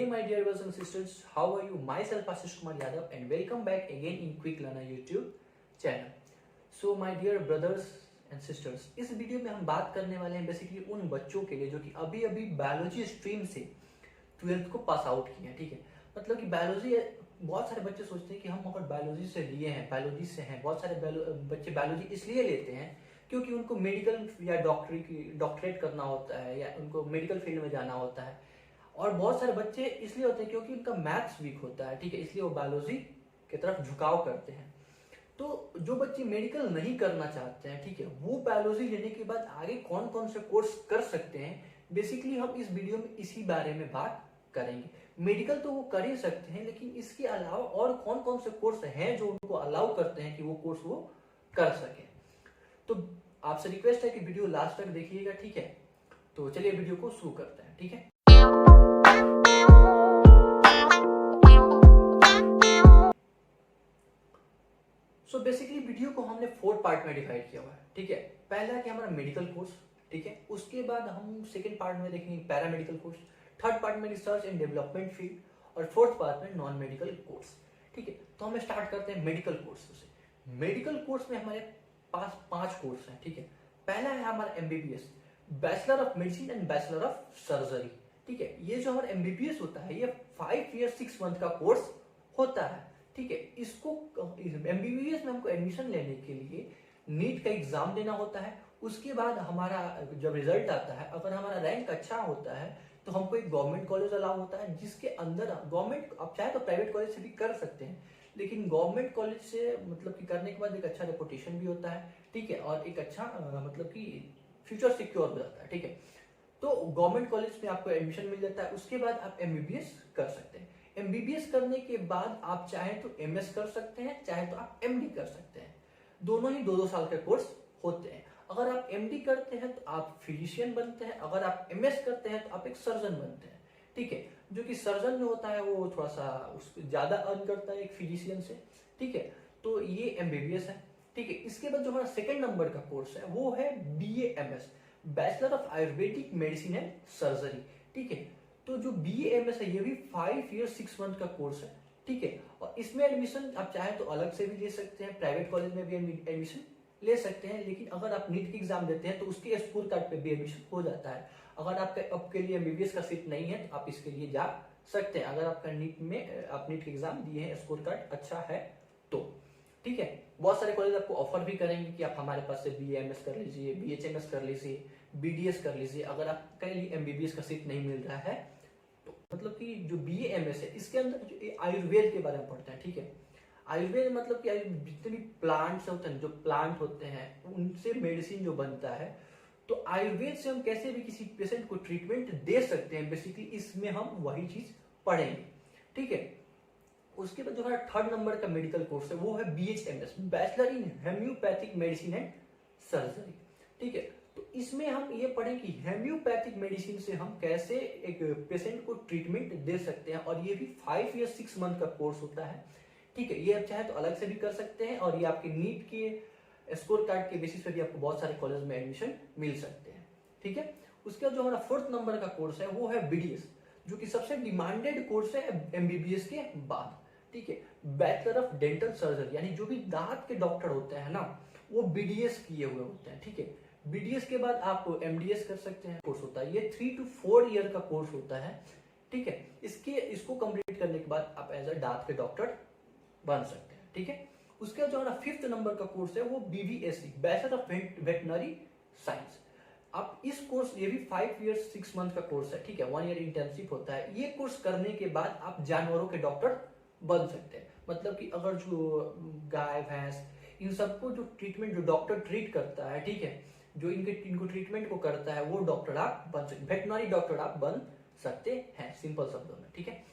Hey my dear brothers and sisters, how are you? Myself Ashish Kumar Yadav and welcome back again in Quick Learner YouTube channel. So my dear brothers and sisters, इस video में हम बात करने वाले हैं basically उन बच्चों के लिए जो कि अभी अभी बायोलॉजी स्ट्रीम से 12th को पास आउट किए हैं। ठीक है, मतलब कि बायोलॉजी, बहुत सारे बच्चे सोचते हैं कि हम अगर बायोलॉजी से लिए हैं, बायोलॉजी से हैं, बहुत सारे बच्चे बायोलॉजी इसलिए लेते हैं क्योंकि उनको मेडिकल या डॉक्टरेट करना होता है या उनको मेडिकल फील्ड में जाना होता है। और बहुत सारे बच्चे इसलिए होते हैं क्योंकि उनका मैथ्स वीक होता है। ठीक है, इसलिए वो बायोलॉजी की तरफ झुकाव करते हैं। तो जो बच्चे मेडिकल नहीं करना चाहते हैं, ठीक है, वो बायोलॉजी लेने के बाद आगे कौन कौन से कोर्स कर सकते हैं, बेसिकली हम इस वीडियो में इसी बारे में बात करेंगे। मेडिकल तो वो कर ही सकते हैं, लेकिन इसके अलावा और कौन कौन से कोर्स हैं जो उनको अलाउ करते हैं कि वो कोर्स वो कर सके। तो आपसे रिक्वेस्ट है कि वीडियो लास्ट तक देखिएगा। ठीक है, तो चलिए वीडियो को शुरू करते हैं। ठीक है, सो बेसिकली वीडियो को हमने 4 पार्ट में डिवाइड किया हुआ है। ठीक है, पहला कि हमारा मेडिकल कोर्स, ठीक है, उसके बाद हम सेकंड पार्ट में देखेंगे पैरामेडिकल कोर्स, थर्ड पार्ट में रिसर्च एंड डेवलपमेंट फील्ड और फोर्थ पार्ट में नॉन मेडिकल कोर्स। ठीक है, तो हम स्टार्ट करते हैं मेडिकल कोर्स से। मेडिकल कोर्स में हमारे पास 5 कोर्स हैं। ठीक है, पहला है हमारा MBBS, bachelor of medicine and bachelor of surgery. ठीक है, ये जो हमारा एमबीबीएस होता है ये 5 ईयर 6 मंथ का कोर्स होता है। ठीक है, इसको एमबीबीएस में हमको एडमिशन लेने के लिए नीट का एग्जाम देना होता है। उसके बाद हमारा जब रिजल्ट आता है, अगर हमारा रैंक अच्छा होता है तो हमको एक गवर्नमेंट कॉलेज अलाउ होता है, जिसके अंदर गवर्नमेंट, आप चाहे तो प्राइवेट कॉलेज से भी कर सकते हैं, लेकिन गवर्नमेंट कॉलेज से मतलब कि करने के बाद एक अच्छा रेपुटेशन भी होता है। ठीक है, और एक अच्छा मतलब कि फ्यूचर सिक्योर हो जाता है। ठीक है, तो गवर्नमेंट कॉलेज में आपको एडमिशन मिल जाता है। उसके बाद आप एमबीबीएस कर सकते हैं। एमबीबीएस करने के बाद आप चाहे तो एमएस कर सकते हैं, चाहे तो आप एमडी कर सकते हैं। दोनों ही 2-2 साल के कोर्स होते हैं। अगर आप एमडी करते हैं तो आप फिजिशियन बनते हैं, अगर आप एमएस करते हैं तो आप एक सर्जन बनते हैं। ठीक है, जो कि सर्जन जो होता है वो थोड़ा सा ज्यादा अर्न करता है एक फिजिशियन से। ठीक है, तो ये एमबीबीएस है। ठीक है, इसके बाद जो हमारा सेकंड नंबर का कोर्स है वो है BAMS, bachelor of Ayurvedic medicine and surgery. ठीक है, तो जो बीएएमएस है ये भी 5 ईयर 6 मंथ का कोर्स है। ठीक है, और इसमें एडमिशन आप चाहे तो अलग से भी ले सकते हैं, प्राइवेट कॉलेज में भी एडमिशन ले सकते हैं, लेकिन अगर आप नीट की एग्जाम देते हैं तो उसके स्कोर कार्ड पे भी एडमिशन हो जाता है। अगर आपके लिए एमबीबीएस का सीट नहीं है तो आप इसके लिए जा सकते हैं, अगर आपका नीट में आप नीट की एग्जाम दिए हैं, स्कोर कार्ड अच्छा है तो। ठीक है, बहुत सारे कॉलेज आपको ऑफर भी करेंगे कि आप हमारे पास से बीएएमएस कर लीजिए, बीएचएमएस कर लीजिए, बीडीएस कर लीजिए, अगर आपके लिए एमबीबीएस का सीट नहीं मिल रहा है तो। मतलब कि जो बीएएमएस है इसके अंदर जो आयुर्वेद के बारे में पढ़ते हैं। ठीक है, आयुर्वेद मतलब कि जितने भी प्लांट्स होते हैं, जो प्लांट होते हैं उनसे मेडिसिन जो बनता है, तो आयुर्वेद से हम कैसे भी किसी पेशेंट को ट्रीटमेंट दे सकते हैं, बेसिकली इसमें हम वही चीज पढ़ेंगे। ठीक है, उसके बाद जो हमारा थर्ड नंबर का मेडिकल कोर्स है वो है BHMS, bachelor in homeopathic medicine and surgery. ठीक है, तो इसमें हम ये पढ़ें कि होम्योपैथिक मेडिसिन से हम कैसे एक पेशेंट को ट्रीटमेंट दे सकते हैं, और ये भी 5 ईयर 6 मंथ का कोर्स होता है। ठीक है, ये आप चाहे तो अलग से भी कर सकते हैं, और ये आपके नीट के स्कोर कार्ड के बेसिस पे भी आपको बहुत सारे कॉलेज में एडमिशन मिल सकते हैं। ठीक है, उसके बाद जो हमारा 4th नंबर का कोर्स है वो है बीडीएस, जो कि सबसे डिमांडेड कोर्स है एमबीबीएस के बाद। ठीक है, बैचलर ऑफ डेंटल सर्जरी, यानी जो भी दांत के डॉक्टर होते हैं ना वो बीडीएस किए हुए होते हैं। ठीक है, बीडीएस के बाद आप एमडीएस कर सकते हैं, कोर्स होता है ये 3 to 4 ईयर का कोर्स होता है। ठीक है, इसको कंप्लीट करने के बाद आप एज अ दांत के डॉक्टर बन सकते हैं। ठीक है, उसके जो हमारा 5th नंबर का कोर्स है वो BVSc, bachelor of veterinary science. आप इस कोर्स, ये भी 5 ईयर 6 मंथ का कोर्स है। ठीक है, 1 ईयर इंटर्नशिप होता है। ये कोर्स करने के बाद आप जानवरों के डॉक्टर बन सकते हैं। मतलब कि अगर जो गाय भैंस इन सबको जो ट्रीटमेंट, जो डॉक्टर ट्रीट करता है, ठीक है, जो इनको ट्रीटमेंट को करता है वो डॉक्टर आप बन सकते, वेटनरी डॉक्टर आप बन सकते हैं, सिंपल शब्दों में। ठीक है,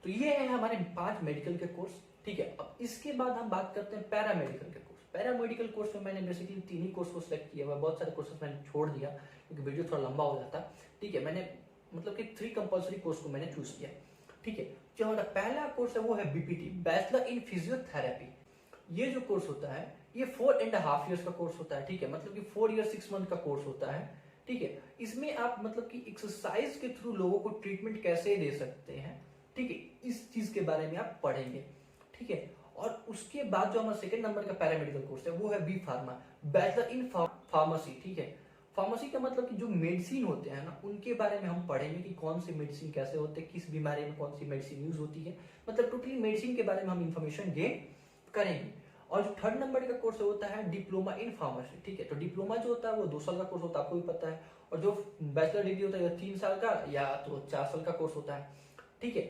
तो ये है हमारे 5 मेडिकल के कोर्स। ठीक है, अब इसके बाद हम बात करते हैं पैरामेडिकल के कोर्स। पैरामेडिकल कोर्स में मैंने बेसिकली 3 ही कोर्स को सिलेक्ट किया हुआ है, बहुत सारे कोर्सेस मैंने छोड़ दिया क्योंकि वीडियो थोड़ा लंबा हो जाता। ठीक है, मैंने मतलब कि 3 कंपल्सरी कोर्स को मैंने चूज किया। ठीक है, जो हमारा पहला कोर्स है वो है बीपीटी, बैचलर इन फिजियोथेरेपी। ये जो कोर्स होता है ये 4.5 ईयर्स का कोर्स होता है। ठीक है, मतलब कि 4 ईयर 6 मंथ का कोर्स होता है। ठीक है, इसमें आप मतलब कि एक्सरसाइज के थ्रू लोगों को ट्रीटमेंट कैसे दे सकते हैं ठीक है, इस चीज के बारे में आप पढ़ेंगे, ठीक है। और उसके बाद जो हमारा सेकंड नंबर का पैरामेडिकल कोर्स है वो है B pharma, bachelor in pharmacy, ठीक है। फार्मेसी का मतलब कि जो मेडिसिन होते हैं ना उनके बारे में हम पढ़ेंगे कि कौन सी मेडिसिन कैसे होते हैं, किस बीमारी में कौन सी मेडिसिन यूज होती है, मतलब टोटली मेडिसिन के बारे में हम इंफॉर्मेशन गेन करेंगे। और जो थर्ड नंबर का कोर्स होता है डिप्लोमा इन फार्मेसी, ठीक है। तो डिप्लोमा जो होता है वो 2 साल का कोर्स होता है, आपको भी पता है। और जो बैचलर डिग्री होता है 3 साल का या तो 4 साल का कोर्स होता है, ठीक है।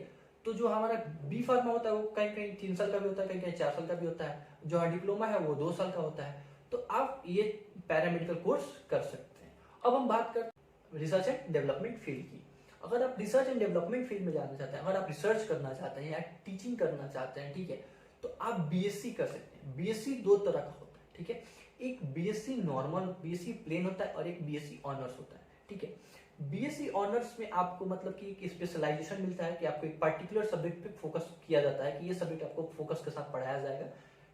तो जो हमारा बी फार्मा होता है वो कहीं कहीं 3 साल का भी होता है, कहीं कहीं 4 साल का भी होता है। जो डिप्लोमा है वो 2 साल का होता है। तो आप ये पैरामेडिकल कोर्स कर सकते हैं। अब हम बात करते हैं रिसर्च एंड डेवलपमेंट फील्ड की। अगर आप रिसर्च एंड डेवलपमेंट फील्ड में जाना चाहते हैं, अगर आप रिसर्च करना चाहते हैं या टीचिंग करना चाहते हैं, ठीक है, तो आप बीएससी कर सकते हैं। बीएससी 2 तरह का होता है, ठीक है। एक बीएससी नॉर्मल, बीएससी प्लेन होता है, और एक बीएससी ऑनर्स होता है, ठीक है। बीएससी ऑनर्स में आपको मतलब कि एक स्पेशलाइजेशन मिलता है कि आपको एक पर्टिकुलर सब्जेक्ट पे फोकस किया जाता है कि ये सब्जेक्ट आपको फोकस के साथ पढ़ाया जाएगा,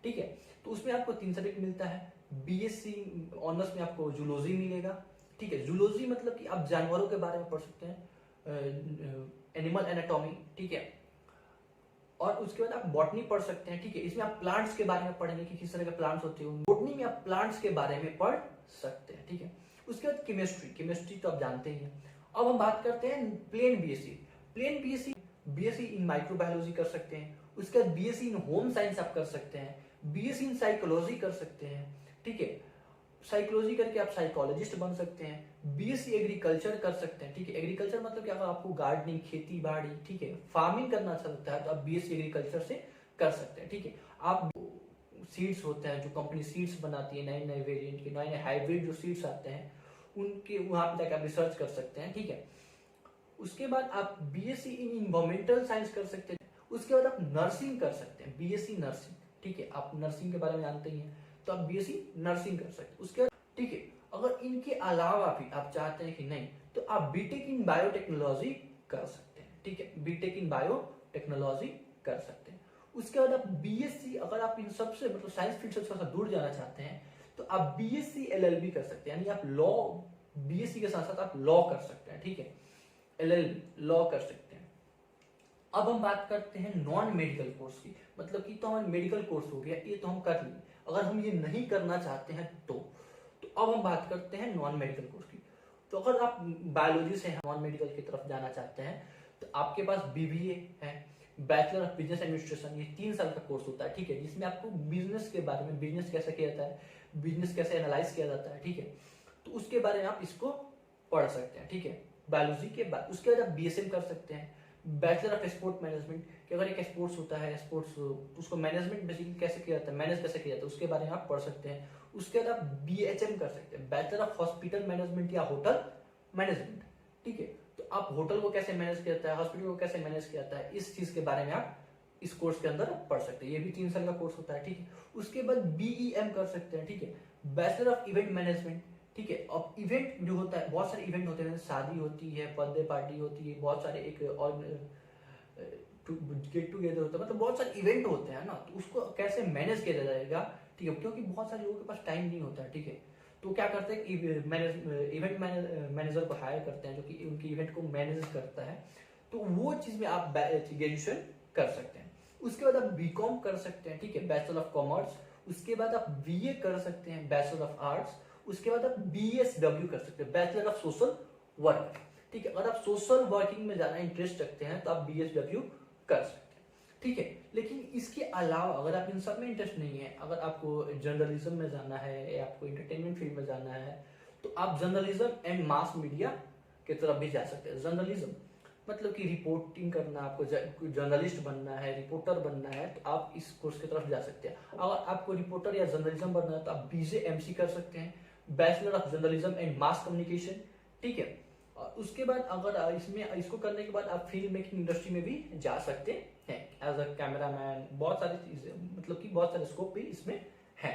ठीक है। तो उसमें आपको 3 सब्जेक्ट मिलता है। बीएससी ऑनर्स में आपको जूलॉजी मिलेगा, ठीक है। जूलॉजी मतलब कि आप जानवरों के बारे में पढ़ सकते हैं, एनिमल एनाटॉमी, ठीक है। और उसके बाद आप बॉटनी पढ़ सकते हैं, ठीक है। इसमें आप प्लांट्स के बारे में पढ़ेंगे कि किस तरह के प्लांट्स होते हैं। बॉटनी में आप प्लांट्स के बारे में पढ़ सकते हैं, ठीक है। उसके बाद केमिस्ट्री, केमिस्ट्री तो आप जानते ही हैं। अब हम बात करते हैं plain BSc. Plain BSc, BSc in microbiology कर सकते हैं। उसके बाद बीएससी इन होम साइंस आप कर सकते हैं, बीएससी इन साइकोलॉजी कर सकते हैं, ठीक है। साइकोलॉजी करके आप साइकोलॉजिस्ट बन सकते हैं। बीएससी एग्रीकल्चर कर सकते हैं, ठीक है। एग्रीकल्चर मतलब कि अगर आपको गार्डनिंग, खेती बाड़ी, ठीक है, फार्मिंग करना अच्छा लगता है तो आप बीएससी एग्रीकल्चर से कर सकते हैं, ठीक है। आप सीड्स होते हैं, जो कंपनी सीड्स बनाती है, नए नए वेरिएंट के, नए नए हाइब्रिड जो सीड्स आते हैं, उनके वहां पे जाकर आप रिसर्च कर सकते हैं, ठीक है। उसके बाद आप बीएससी इन इन्वायरमेंटल साइंस कर सकते हैं। उसके बाद आप नर्सिंग कर सकते हैं, बीएससी नर्सिंग, ठीक है। आप नर्सिंग के बारे में जानते ही हैं, तो आप बीएससी नर्सिंग कर सकते हैं। उसके बाद, ठीक है, अगर इनके अलावा भी आप चाहते हैं कि नहीं, तो आप बीटेक इन बायोटेक्नोलॉजी कर सकते हैं, ठीक है। बीटेक इन बायोटेक्नोलॉजी कर सकते हैं। उसके बाद आप बीएससी, अगर आप इन सबसे मतलब साइंस फील्ड से थोड़ा सा दूर जाना चाहते हैं, तो आप बीएससी एलएलबी कर सकते हैं, यानी आप लॉ, बीएससी के साथ साथ आप लॉ कर सकते हैं, ठीक है। एलएलबी लॉ कर सकते हैं। अब हम बात करते हैं नॉन मेडिकल कोर्स की, मतलब कि तो हमारा मेडिकल कोर्स हो गया, ये तो हम कर लिए। अगर हम ये नहीं करना चाहते हैं तो अब हम बात करते हैं नॉन मेडिकल कोर्स की। तो अगर आप बायोलॉजी से नॉन मेडिकल की तरफ जाना चाहते हैं तो आपके पास बीबीए है, बैचलर ऑफ बिजनेस एडमिनिस्ट्रेशन, ये 3 साल का कोर्स होता है, ठीक है। जिसमें आपको बिजनेस के बारे में, बिजनेस कैसे किया जाता है, बिजनेस कैसे एनालाइज किया जाता है, ठीक है, तो उसके बारे में आप इसको पढ़ सकते हैं, ठीक है, बायोलॉजी के बाद। उसके बाद आप बीएसएम कर सकते हैं, बैचलर ऑफ स्पोर्ट मैनेजमेंट, कि अगर एक स्पोर्ट्स होता है, स्पोर्ट्स उसको मैनेजमेंट बेसिकली कैसे किया जाता है, मैनेज कैसे किया जाता है, उसके बारे में आप पढ़ सकते हैं। उसके बाद आप बीएचएम कर सकते हैं, बैचलर ऑफ हॉस्पिटल मैनेजमेंट या होटल मैनेजमेंट, ठीक है। तो आप होटल को कैसे मैनेज किया जाता है, हॉस्पिटल को कैसे मैनेज किया जाता है, इस चीज के बारे में आप इस कोर्स के अंदर पढ़ सकते हैं। ये भी 3 साल का कोर्स होता है, ठीक है। उसके बाद बीईएम कर सकते हैं, ठीक है, बैचलर ऑफ इवेंट मैनेजमेंट, ठीक है। अब इवेंट जो होता है, बहुत सारे इवेंट होते हैं, शादी होती है, बर्थडे पार्टी होती है, बहुत सारे एक और गेट टुगेदर होता है, मतलब बहुत सारे इवेंट होते हैं ना, तो उसको कैसे मैनेज किया जाएगा, ठीक है, क्योंकि बहुत सारे लोगों के पास टाइम नहीं होता है, ठीक है। तो क्या करते हैं, इवेंट मैनेजर को हायर करते हैं जो कि उनकी इवेंट को मैनेज करता है। तो वो चीज में आप ग्रेजुएशन कर सकते हैं। उसके बाद आप बीकॉम कर सकते हैं, ठीक है, बैचलर ऑफ कॉमर्स। उसके बाद आप बीए कर सकते हैं, बैचलर ऑफ आर्ट्स। उसके बाद आप बीएसडब्ल्यू कर सकते हैं, बैचलर ऑफ सोशल वर्क, ठीक है। अगर आप सोशल वर्किंग में ज्यादा इंटरेस्ट रखते हैं तो आप बीएसडब्ल्यू कर सकते हैं, ठीक है। लेकिन इसके अलावा अगर आप इन सब में इंटरेस्ट नहीं है, अगर आपको जर्नलिज्म में जाना है या आपको एंटरटेनमेंट फील्ड में जाना है, तो आप जर्नलिज्म एंड मास मीडिया की तरफ भी जा सकते हैं। जर्नलिज्म मतलब कि रिपोर्टिंग करना, आपको जर्नलिस्ट बनना है, रिपोर्टर बनना है, तो आप इस कोर्स की तरफ जा सकते हैं। अगर आपको रिपोर्टर या जर्नलिज्म बनना है तो आप बीजेएमसी कर सकते हैं, bachelor of journalism and mass communication, ठीक है। और उसके बाद अगर इसको करने के बाद आप फिल्म मेकिंग इंडस्ट्री में भी जा सकते हैं, एज अ कैमरामैन, बहुत सारी चीजें, मतलब कि बहुत सारे स्कोप भी इसमें है,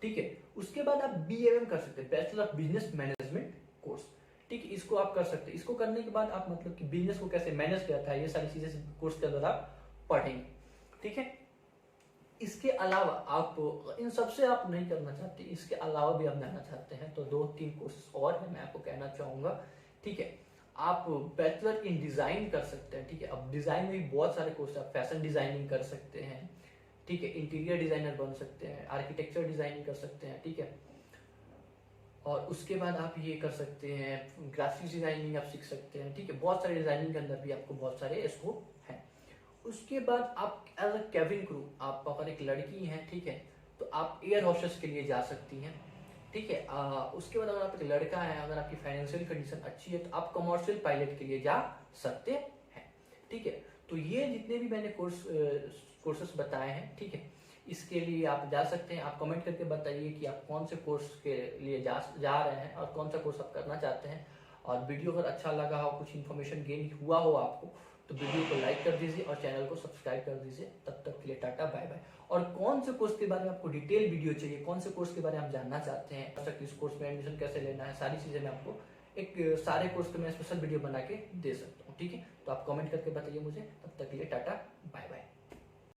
ठीक है। उसके बाद आप बीएमएम कर सकते हैं, bachelor of business management course, ठीक है, इसको आप कर सकते हैं। इसको करने के बाद आप मतलब कि बिजनेस को कैसे मैनेज किया था, ये सारी चीजें कोर्स के अंदर आप पढ़ेंगे, ठीक है। इसके अलावा आप इन सबसे आप नहीं करना चाहते, इसके अलावा भी आप जाना चाहते हैं, तो 2-3 कोर्सेज और है, मैं आपको कहना चाहूंगा, ठीक है। आप बैचलर इन डिजाइन कर सकते हैं, ठीक है। अब डिजाइन में भी बहुत सारे कोर्स है, फैशन डिजाइनिंग कर सकते हैं, ठीक है, इंटीरियर डिजाइनर बन सकते हैं, आर्किटेक्चर डिजाइनिंग कर सकते हैं, ठीक है। और उसके बाद आप ये कर सकते हैं ग्राफिक्स डिजाइनिंग आप सीख सकते हैं, ठीक है। बहुत सारे डिजाइनिंग के अंदर भी आपको बहुत सारे स्कोप हैं। उसके बाद आप एज अ कैबिन क्रू, आप अगर एक लड़की हैं, ठीक है, तो आप एयर होस्टेस के लिए जा सकती हैं, ठीक है। उसके बाद अगर आप एक लड़का है, अगर आपकी फाइनेंशियल कंडीशन अच्छी है, तो आप कमर्शियल पायलट के लिए जा सकते हैं, ठीक है। तो ये जितने भी मैंने कोर्सेस बताए हैं, ठीक है, इसके लिए आप जा सकते हैं। आप कमेंट करके बताइए कि आप कौन से कोर्स के लिए जा रहे हैं और कौन सा कोर्स आप करना चाहते हैं। और वीडियो अगर अच्छा लगा हो, कुछ इन्फॉर्मेशन गेन हुआ हो आपको, तो वीडियो को लाइक कर दीजिए और चैनल को सब्सक्राइब कर दीजिए। तब तक के लिए टाटा बाय बाय। और कौन से कोर्स के बारे में आपको डिटेल वीडियो चाहिए, कौन से कोर्स के बारे में आप जानना चाहते हैं, किस कोर्स में एडमिशन कैसे लेना है, सारी चीजें मैं आपको एक सारे कोर्स पे मैं स्पेशल वीडियो बना के दे सकता हूँ, ठीक है। तो आप कमेंट करके बताइए मुझे। तब तक के लिए टाटा।